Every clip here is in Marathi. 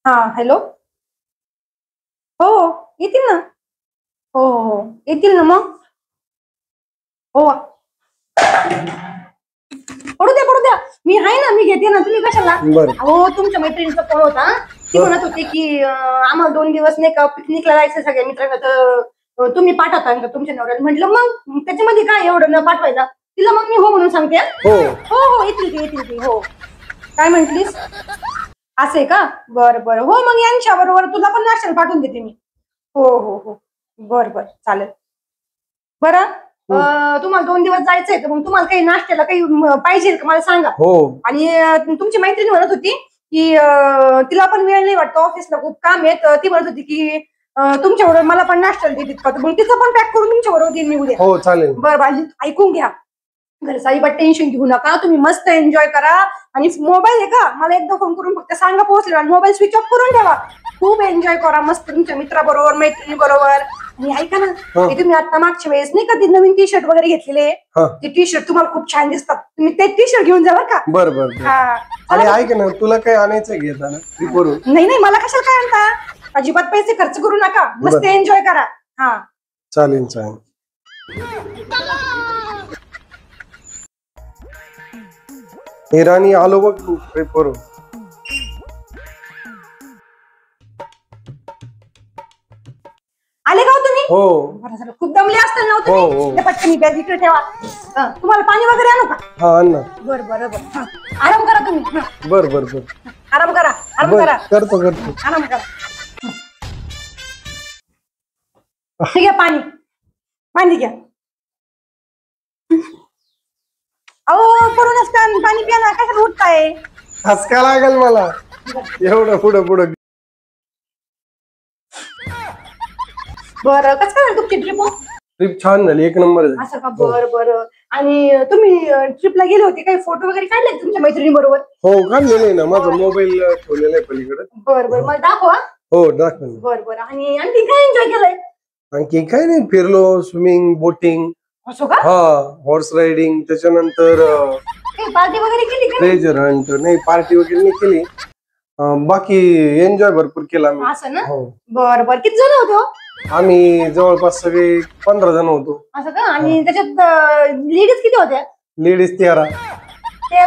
हा हॅलो. हो येतील ना. हो हो हो येतील ना मग. हो पडू द्या पडू द्या. मी आहे ना, मी घेते ना. तुम्ही कशाला. हो तुमच्या मैत्रिणीचा फोन होता. ती म्हणत होती की आम्हाला 2 दिवस नाही का पिकनिकला जायचं सगळ्या मित्रांना, तर तुम्ही पाठवता का तुमच्या नवऱ्याला. म्हटलं मग त्याच्यामध्ये काय एवढं न पाठवायला. तिला मग मी हो म्हणून सांगते. हो हो येतील ती येतील ती. हो काय म्हंटलीस. असं आहे का. बरं बरं. हो मग यांच्या बरोबर तुला पण नाश्त्याला पाठवून देते मी. हो हो हो बरं बरं चालेल. बरं तुम्हाला 2 दिवस जायचंय तर मग तुम्हाला काही नाश्त्याला काही पाहिजे का मला सांगा. आणि तुमची मैत्रिणी म्हणत होती की तिला पण वेळ नाही वाटतं, ऑफिसला खूप काम आहे. तर ती म्हणत होती की तुमच्याबरोबर मला पण नाश्त्याला देतील का, मग तिचं पण पॅक करून तुमच्या बरोबर देईन मी उद्या. हो चालेल. बरं ऐकून घ्या. घरचा अजिबात टेन्शन घेऊ नका. तुम्ही मस्त एन्जॉय करा. आणि मोबाईल आहे का मला एकदा फोन करून फक्त सांगा पोहोचले, मोबाईल स्विच ऑफ करून ठेवा. खूप एन्जॉय करा मस्त तुमच्या मित्राबरोबर मैत्रिणी बरोबर. आणि ऐका ना, तुम्ही आता मागच्या वेळेस नाही का ते नवीन टी शर्ट वगैरे घेतलेले, ते टी शर्ट तुम्हाला खूप छान दिसतात. तुम्ही ते टी शर्ट घेऊन जा बरं का. बरं. आणि ऐक ना, तुला काही आणायचं घेताना नाही नाही मला कशाला काय आणता. अजिबात पैसे खर्च करू नका. मस्त एन्जॉय करा. हा चालेल चालेल. राणी आलो बघ तू ट्रिपवरून. आले का हो तुम्ही. हो बरं झालं. खूप दमले असताल ना तुम्ही. पटकन बॅग इकडे ठेवा. तुम्हाला पाणी वगैरे आणू का. हा आण ना. बरं बरं बरं. आराम करा तुम्ही. बरं बरं बरं. आराम करा आराम करा. करतो आराम करा. ठीक आहे पाणी पाणी घ्या. अहो पडूनच पाणी प्या ना. कशाला उठताय. हसका लागेल मला एवढं पुढं पुढं. बरं कसं काय तुमची ट्रिप छान झाली. एक नंबर. असं का. बरं बरं. आणि तुम्ही ट्रिपला गेले होते काही फोटो वगैरे काढले तुमच्या मैत्रिणी बरोबर. हो काढलेले ना. माझा मोबाईल ठेवलेला आहे पलीकडे. बरं बरं मला दाखवा. हो दाखव. बरं बरं. आणि आणखी काय एन्जॉय केलंय. आणखी काय नाही, फिरलो. Swimming boating. असं का. हा हॉर्स रायडिंग. त्याच्यानंतर पार्टी वगैरे केली का. ट्रेजर हंट नाही, पार्टी वगैरे नाही केली. बाकी एन्जॉय भरपूर केला आम्ही. असं ना. बरं बरं. किती जण होते. आम्ही जवळपास सगळे 15 जण होतो. असं का. आणि त्याच्यात लेडीज किती होत्या. लेडीज 13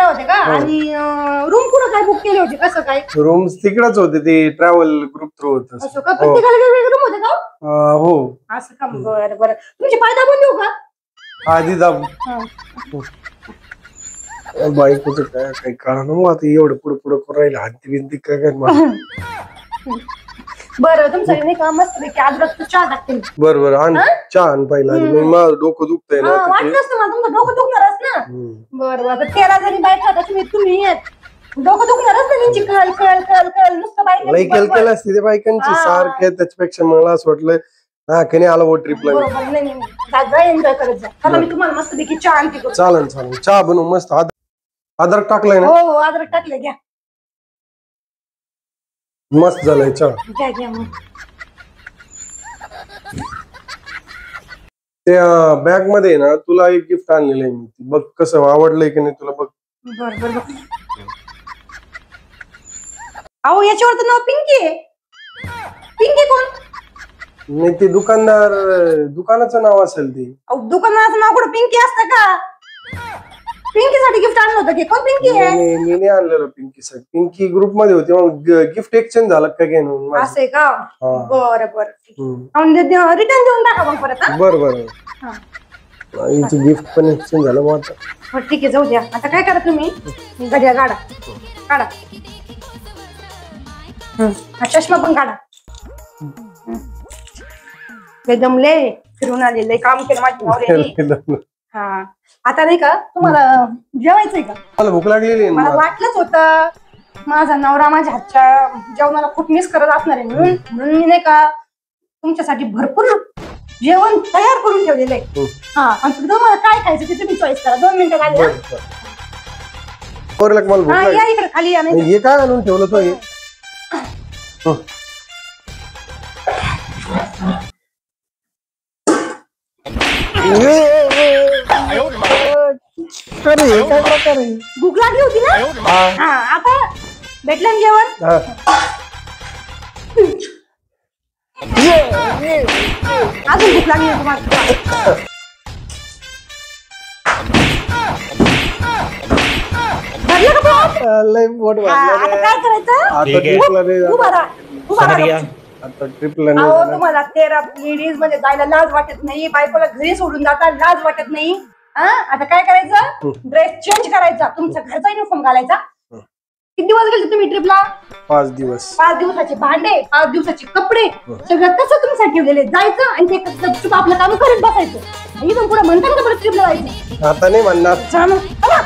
होते का. आणि रूम कुठं काय बुक केले होते कसं काय. रूम्स तिकडच होते, ते ट्रॅव्हल ग्रुप थ्रू होत. असं का. प्रत्येकाला वेगवेगळे रूम होते का. हो असं का. बरं बरं. तुमची पाय दाबून देऊ का. आधी दाबू. बायकोचं काय काही कारण आता एवढं पुढे पुढे करून राहिलं. हाती बिंती काय काय. बरं तुमचं नाही का मस्त पैकी अद्रक चहा टाकते. बरं बरं आण चहा आण पहिला. माझं डोकं दुखतंय ना. वाटलंच ना मला तुमचं डोकं दुखणारच ना. बरं बरं. 13 जणी बायका तुम्ही डोकं दुखणारच ना त्यांची. कळ कळ कळ कळ नुसतं बायका केलं असते ते बायकांची सारखे. त्याच्यापेक्षा मला असं वाटलं हा कधी आला वो ट्रिपला. एन्जॉय करत जा. चला मी तुम्हाला मस्त पैकी चहा आणते. चालेल चालेल. चहा बनवू मस्त. अद्रक टाकलाय ना. हो अद्रक टाकलंय. घ्या मस्त झालाय चहा. घ्या घ्या मग. त्या बॅग मध्ये ना तुला एक गिफ्ट आणलेलं आहे मी. बघ कसं आवडलंय की नाही तुला. बघ. बर बर बघ. अहो याच्यावर तर नाव पिंकी आहे. पिंकी कोण. नाही ते दुकानाचं नाव असेल ते. दुकानाचं नाव कुठं पिंकी असतं का. पिंकीसाठी गिफ्ट आणलं होतं की. कोण पिंकी आहे. मी नाही आणलेलं पिंकीसाठी. पिंकी ग्रुप मध्ये होती. मग गिफ्ट एक्सचेंज झालं का काय. असं आहे का. बरं बरं. रिटर्न देऊन टाका मग परत. बरं बरं. गिफ्ट पण एक्सचेंज झालं मग आता. ठीक आहे जाऊ द्या. आता काय करा तुम्ही. घड्या काढा काढा. चष्मा पण काढा. दमले फिरून आलेले काम केलं माझ्या नवऱ्याने. हा आता नाही का तुम्हाला जेवायचंय का. मला भूक लागलेली. मला वाटलंच होतं. माझा नवरा माझ्या हातच्या जेवणाला खूप मिस करत असणार आहे म्हणून मी नाही का तुमच्यासाठी भरपूर जेवण तयार करून ठेवलेलं आहे. हा आणि तुम्हाला काय खायचं ते तुम्ही चॉईस करा. 2 मिनिटं आले. या इकडे खाली या. हे काय आणून ठेवलं तो. भूक लागली होती ना. हा आता भेटलं जेवण. अजून भूक लागली तुम्हाला. भरलं का पोट? लय पोट आता भरलं काय करायचं? ठीक आहे. ट्रिपला नाही उभा राहा, उभा समज राहा. घ्या. आता ट्रिपला नाही अहो जाणार. तुम्हाला तेरा लेडीज मध्ये जायला लाज वाटत नाही, बायकोला घरी सोडून जाता लाज वाटत नाही. आता काय करायचं? ड्रेस चेंज करायचा, तुमचा घरचा युनिफॉर्म घालायचा. किती दिवस गेले तुम्ही ट्रिपला? 5 दिवस. 5 दिवसाचे भांडे, 5 दिवसाचे कपडे, सगळं कसं तुमच्यासाठी ठेवलेले. जायचं आणि ते गपचूप आपलं काम करत बसायचं. इथून पुढे म्हणतात का बरं ट्रिपला जायचं? आता नाही म्हणणार. चला मग, चला.